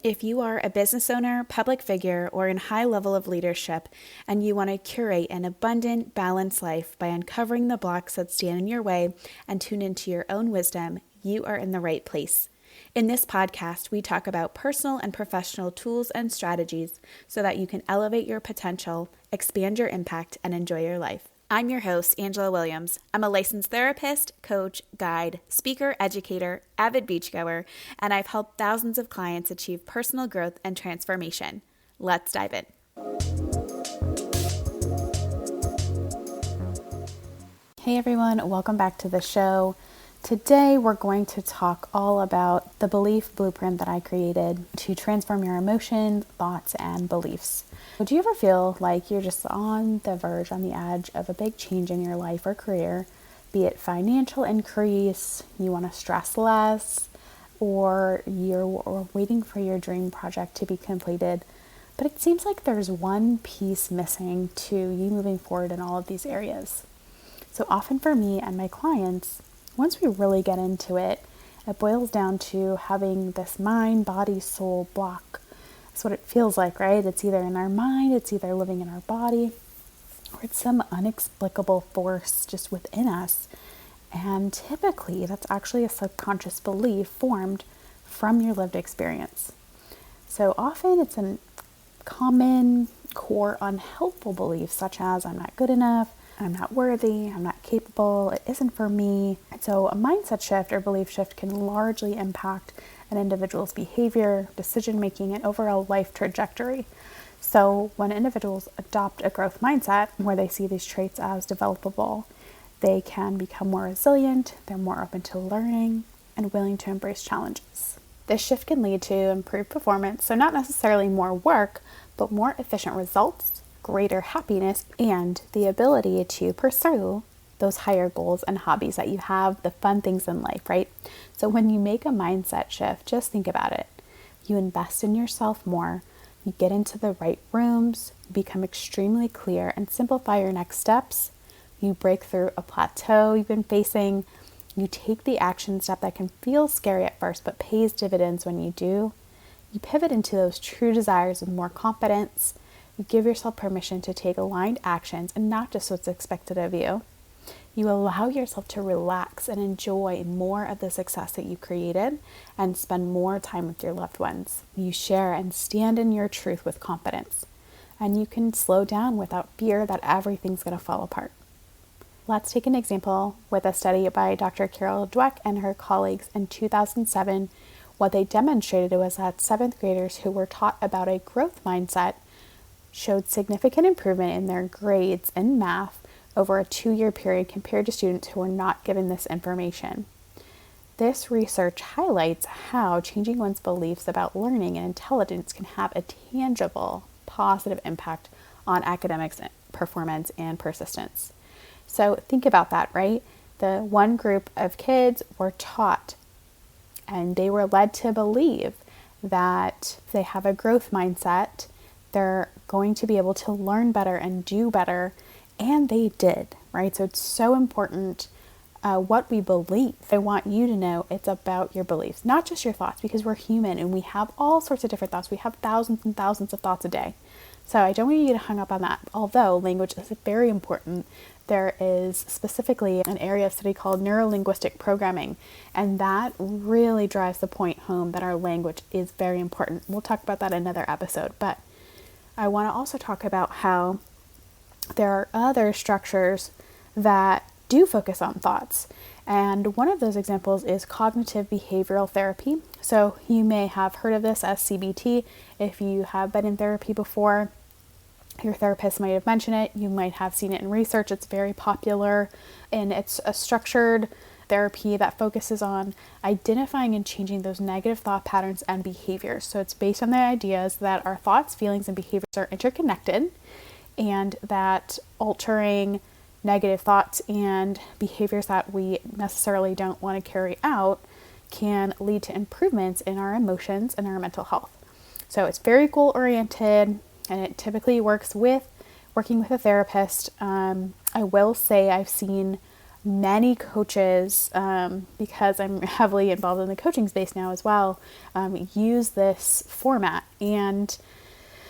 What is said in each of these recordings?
If you are a business owner, public figure, or in high level of leadership, and you want to curate an abundant, balanced life by uncovering the blocks that stand in your way and tune into your own wisdom, you are in the right place. In this podcast, we talk about personal and professional tools and strategies so that you can elevate your potential, expand your impact, and enjoy your life. I'm your host, Angela Williams. I'm a licensed therapist, coach, guide, speaker, educator, avid beachgoer, and I've helped thousands of clients achieve personal growth and transformation. Let's dive in. Hey everyone, welcome back to the show. Today we're going to talk all about the belief blueprint that I created to transform your emotions, thoughts, and beliefs. Do you ever feel like you're just on the verge, on the edge of a big change in your life or career, be it financial increase, you want to stress less, or you're waiting for your dream project to be completed, but it seems like there's one piece missing to you moving forward in all of these areas. So often for me and my clients, once we really get into it, it boils down to having this mind, body, soul block. That's what it feels like, right? It's either in our mind, it's either living in our body, or it's some inexplicable force just within us. And typically, that's actually a subconscious belief formed from your lived experience. So often it's a common core unhelpful belief, such as I'm not good enough, I'm not worthy, I'm not capable, it isn't for me. And so a mindset shift or belief shift can largely impact an individual's behavior, decision-making, and overall life trajectory. So when individuals adopt a growth mindset where they see these traits as developable, they can become more resilient, they're more open to learning, and willing to embrace challenges. This shift can lead to improved performance, so not necessarily more work, but more efficient results, greater happiness, and the ability to pursue those higher goals and hobbies that you have, the fun things in life, right? So when you make a mindset shift, just think about it. You invest in yourself more, you get into the right rooms, you become extremely clear and simplify your next steps. You break through a plateau you've been facing. You take the action step that can feel scary at first, but pays dividends when you do. You pivot into those true desires with more confidence. You give yourself permission to take aligned actions and not just what's expected of you. You allow yourself to relax and enjoy more of the success that you created and spend more time with your loved ones. You share and stand in your truth with confidence. And you can slow down without fear that everything's going to fall apart. Let's take an example with a study by Dr. Carol Dweck and her colleagues in 2007. What they demonstrated was that 7th graders who were taught about a growth mindset showed significant improvement in their grades in math over a 2-year period compared to students who were not given this information. This research highlights how changing one's beliefs about learning and intelligence can have a tangible, positive impact on academics, performance, and persistence. So think about that, right? The one group of kids were taught and they were led to believe that if they have a growth mindset, they're going to be able to learn better and do better. And they did, right? So it's so important what we believe. I want you to know it's about your beliefs, not just your thoughts, because we're human and we have all sorts of different thoughts. We have thousands and thousands of thoughts a day. So I don't want you to hang up on that. Although language is very important, there is specifically an area of study called neurolinguistic programming, and that really drives the point home that our language is very important. We'll talk about that in another episode, but I want to also talk about how there are other structures that do focus on thoughts. And one of those examples is cognitive behavioral therapy. So you may have heard of this as CBT. If you have been in therapy before, your therapist might have mentioned it. You might have seen it in research. It's very popular, and it's a structured therapy that focuses on identifying and changing those negative thought patterns and behaviors. So it's based on the ideas that our thoughts, feelings, and behaviors are interconnected, and that altering negative thoughts and behaviors that we necessarily don't want to carry out can lead to improvements in our emotions and our mental health. So it's very goal oriented, and it typically working with a therapist. I will say I've seen many coaches, because I'm heavily involved in the coaching space now as well, use this format, and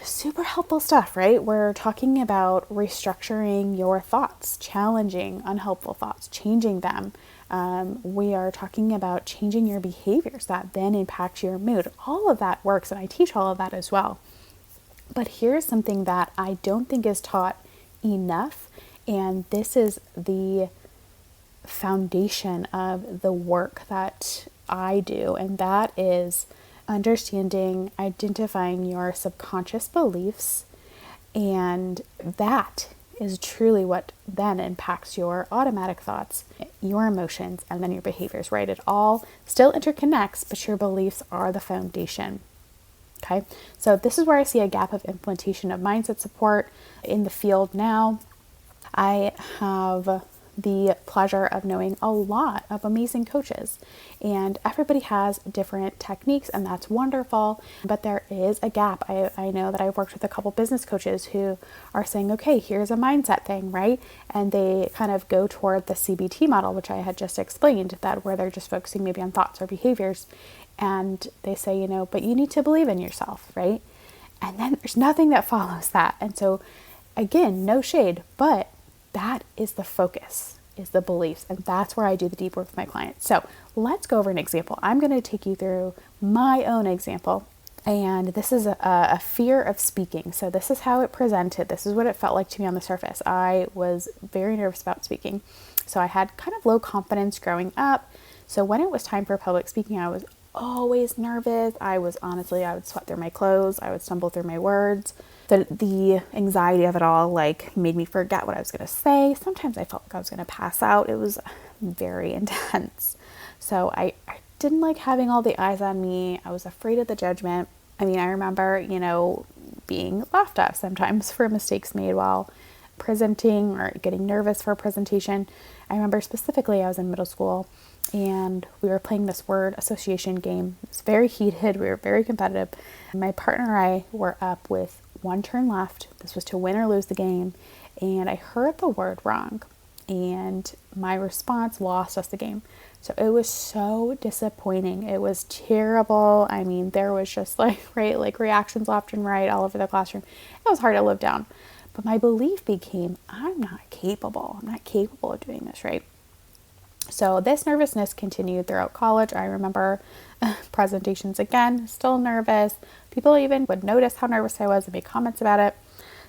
super helpful stuff, right? We're talking about restructuring your thoughts, challenging unhelpful thoughts, changing them. We are talking about changing your behaviors that then impact your mood. All of that works, and I teach all of that as well. But here's something that I don't think is taught enough, and this is the foundation of the work that I do, and that is understanding, identifying your subconscious beliefs, and that is truly what then impacts your automatic thoughts, your emotions, and then your behaviors, right? It all still interconnects, but your beliefs are the foundation. Okay, so this is where I see a gap of implementation of mindset support in the field now. I have the pleasure of knowing a lot of amazing coaches, and everybody has different techniques, and that's wonderful, but there is a gap. I know that I've worked with a couple business coaches who are saying, okay, here's a mindset thing, right? And they kind of go toward the CBT model, which I had just explained, that where they're just focusing maybe on thoughts or behaviors, and they say, but you need to believe in yourself, right? And then there's nothing that follows that. And so again, no shade, but that is the focus, is the beliefs. And that's where I do the deep work with my clients. So let's go over an example. I'm going to take you through my own example. And this is a fear of speaking. So this is how it presented. This is what it felt like to me on the surface. I was very nervous about speaking. So I had kind of low confidence growing up. So when it was time for public speaking, I was always nervous. I would sweat through my clothes. I would stumble through my words. The anxiety of it all made me forget what I was going to say. Sometimes I felt like I was going to pass out. It was very intense. So I didn't like having all the eyes on me. I was afraid of the judgment. I mean, I remember, being laughed at sometimes for mistakes made while presenting or getting nervous for a presentation. I remember specifically I was in middle school and we were playing this word association game. It was very heated. We were very competitive. My partner and I were up with one turn left. This was to win or lose the game. And I heard the word wrong. And my response lost us the game. So it was so disappointing. It was terrible. I mean, there was just reactions left and right all over the classroom. It was hard to live down. But my belief became, I'm not capable. I'm not capable of doing this, right? So this nervousness continued throughout college. I remember presentations again, still nervous. People even would notice how nervous I was and make comments about it.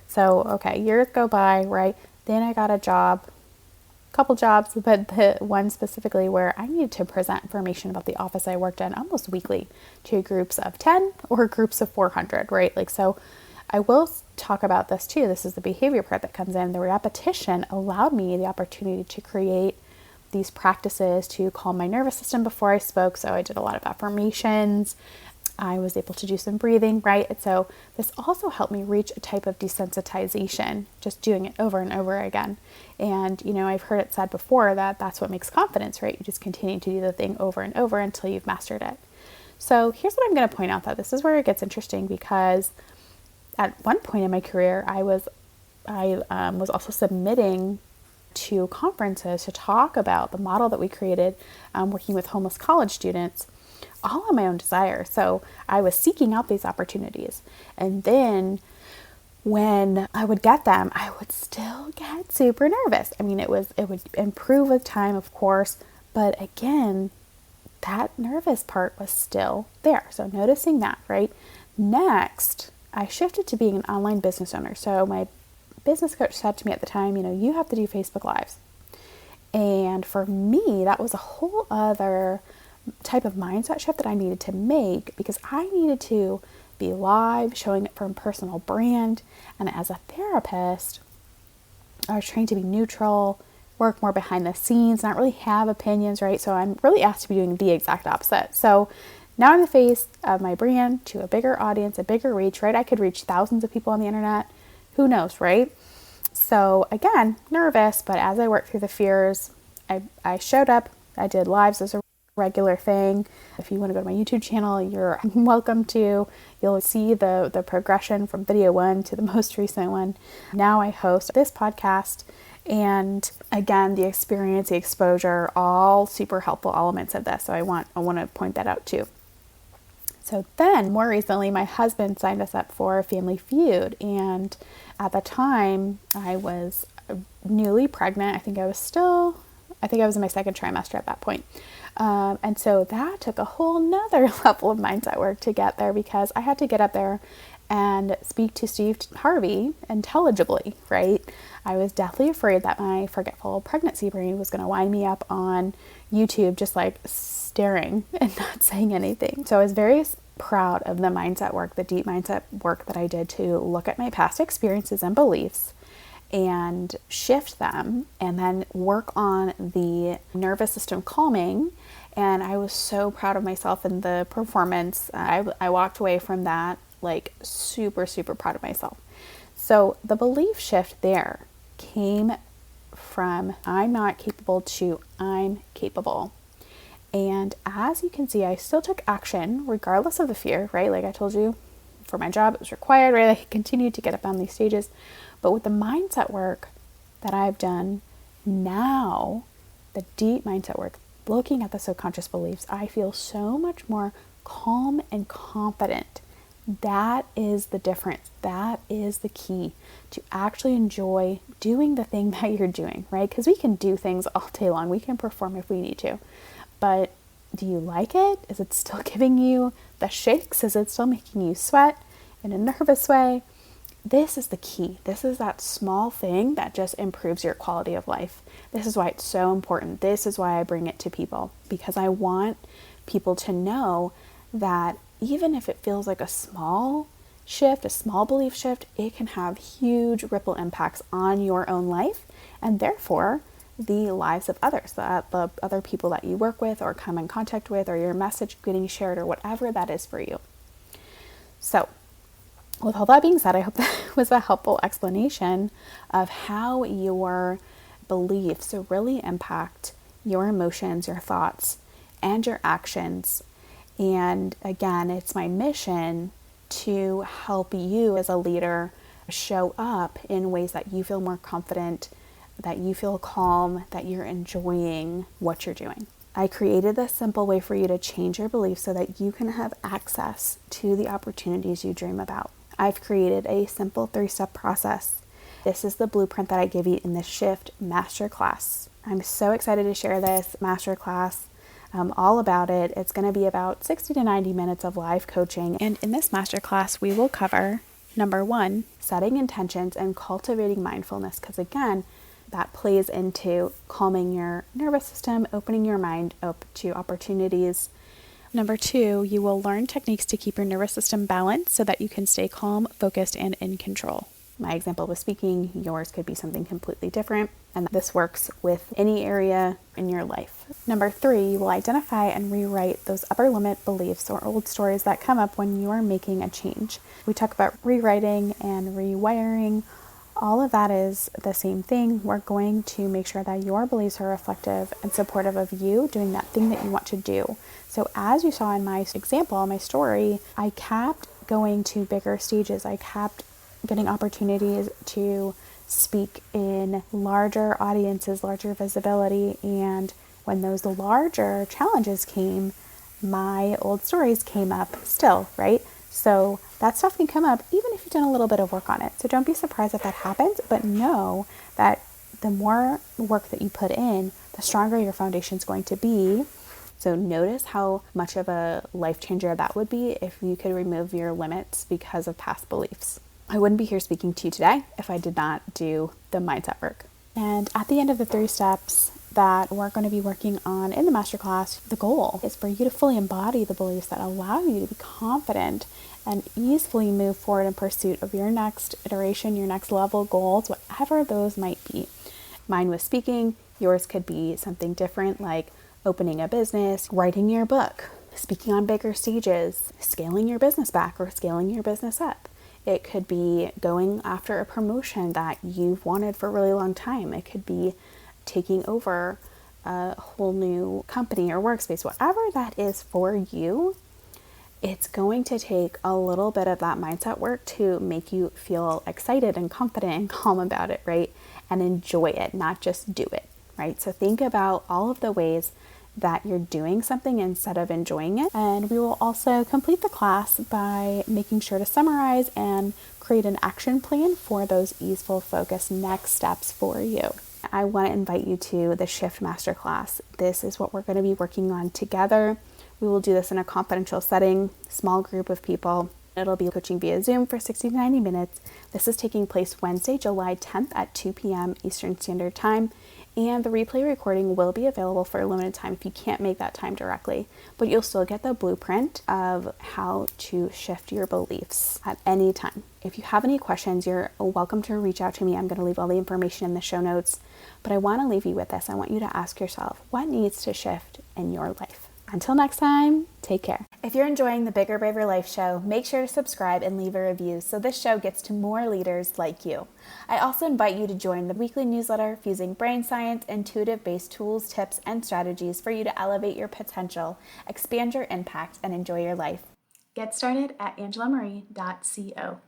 So, okay, years go by, right? Then I got a couple jobs, but the one specifically where I needed to present information about the office I worked in almost weekly to groups of 10 or groups of 400, right? So I will talk about this too. This is the behavior part that comes in. The repetition allowed me the opportunity to create these practices to calm my nervous system before I spoke. So I did a lot of affirmations. I was able to do some breathing, right? And so this also helped me reach a type of desensitization, just doing it over and over again. And, I've heard it said before that that's what makes confidence, right? You just continue to do the thing over and over until you've mastered it. So here's what I'm going to point out, that this is where it gets interesting, because at one point in my career, I was also submitting to conferences to talk about the model that we created, working with homeless college students, all on my own desire. So I was seeking out these opportunities. And then when I would get them, I would still get super nervous. I mean, it would improve with time, of course, but again, that nervous part was still there. So noticing that, right? Next, I shifted to being an online business owner. So my business coach said to me at the time, you have to do Facebook Lives. And for me, that was a whole other type of mindset shift that I needed to make, because I needed to be live, showing it from personal brand. And as a therapist, I was trained to be neutral, work more behind the scenes, not really have opinions, right? So I'm really asked to be doing the exact opposite. So now I'm the face of my brand to a bigger audience, a bigger reach, right? I could reach thousands of people on the internet. Who knows, right? So again, nervous, but as I worked through the fears, I showed up. I did lives as a regular thing. If you want to go to my YouTube channel, you're welcome to. You'll see the progression from video 1 to the most recent one. Now I host this podcast, And again, the experience, the exposure, all super helpful elements of this. So I want to point that out too. So then more recently, my husband signed us up for Family Feud. And at the time I was newly pregnant. I think I was in my second trimester at that point. And so that took a whole nother level of mindset work to get there, because I had to get up there and speak to Steve Harvey intelligibly, right? I was deathly afraid that my forgetful pregnancy brain was going to wind me up on YouTube, just like staring and not saying anything. So I was very proud of the mindset work, the deep mindset work that I did to look at my past experiences and beliefs and shift them, and then work on the nervous system calming. And I was so proud of myself in the performance. I walked away from that like super, super proud of myself. So the belief shift there came from I'm not capable to I'm capable. And as you can see, I still took action regardless of the fear, right? Like I told you, for my job, it was required, right? I continued to get up on these stages. But with the mindset work that I've done now, the deep mindset work, looking at the subconscious beliefs, I feel so much more calm and confident. That is the difference. That is the key to actually enjoy doing the thing that you're doing, right? Because we can do things all day long. We can perform if we need to. But do you like it? Is it still giving you the shakes? Is it still making you sweat in a nervous way? This is the key. This is that small thing that just improves your quality of life. This is why it's so important. This is why I bring it to people, because I want people to know that even if it feels like a small shift, a small belief shift, it can have huge ripple impacts on your own life and therefore the lives of others, the other people that you work with or come in contact with, or your message getting shared, or whatever that is for you. So with all that being said, I hope that was a helpful explanation of how your beliefs really impact your emotions, your thoughts, and your actions. And again, it's my mission to help you as a leader show up in ways that you feel more confident, that you feel calm, that you're enjoying what you're doing. I created this simple way for you to change your beliefs so that you can have access to the opportunities you dream about. I've created a simple 3-step process. This is the blueprint that I give you in the Shift Masterclass. I'm so excited to share this masterclass, all about it. It's going to be about 60 to 90 minutes of live coaching. And in this masterclass, we will cover, number 1, setting intentions and cultivating mindfulness. Because again, that plays into calming your nervous system, opening your mind up to opportunities. Number 2, you will learn techniques to keep your nervous system balanced so that you can stay calm, focused, and in control. My example was speaking, yours could be something completely different, and this works with any area in your life. Number 3, you will identify and rewrite those upper limit beliefs or old stories that come up when you are making a change. We talk about rewriting and rewiring. All of that is the same thing. We're going to make sure that your beliefs are reflective and supportive of you doing that thing that you want to do. So as you saw in my example, my story, I kept going to bigger stages. I kept getting opportunities to speak in larger audiences, larger visibility. And when those larger challenges came, my old stories came up still, right? So that stuff can come up even if you've done a little bit of work on it. So don't be surprised if that happens, but know that the more work that you put in, the stronger your foundation is going to be. So notice how much of a life changer that would be if you could remove your limits because of past beliefs. I wouldn't be here speaking to you today if I did not do the mindset work. And at the end of the 3 steps that we're going to be working on in the masterclass, the goal is for you to fully embody the beliefs that allow you to be confident and easily move forward in pursuit of your next iteration, your next level goals, whatever those might be. Mine was speaking. Yours could be something different, like opening a business, writing your book, speaking on bigger stages, scaling your business back or scaling your business up. It could be going after a promotion that you've wanted for a really long time. It could be taking over a whole new company or workspace, whatever that is for you. It's going to take a little bit of that mindset work to make you feel excited and confident and calm about it, right? and enjoy it, not just do it, right? So think about all of the ways that you're doing something instead of enjoying it. And we will also complete the class by making sure to summarize and create an action plan for those easeful focus next steps for you. I want to invite you to the Shift Masterclass. This is what we're going to be working on together. We will do this in a confidential setting, small group of people. It'll be coaching via Zoom for 60 to 90 minutes. This is taking place Wednesday, July 10th at 2 p.m. Eastern Standard Time. And the replay recording will be available for a limited time if you can't make that time directly. But you'll still get the blueprint of how to shift your beliefs at any time. If you have any questions, you're welcome to reach out to me. I'm going to leave all the information in the show notes. But I want to leave you with this. I want you to ask yourself, what needs to shift in your life? Until next time, take care. If you're enjoying the Bigger Braver Life show, make sure to subscribe and leave a review so this show gets to more leaders like you. I also invite you to join the weekly newsletter fusing brain science, intuitive-based tools, tips, and strategies for you to elevate your potential, expand your impact, and enjoy your life. Get started at angelamarie.co.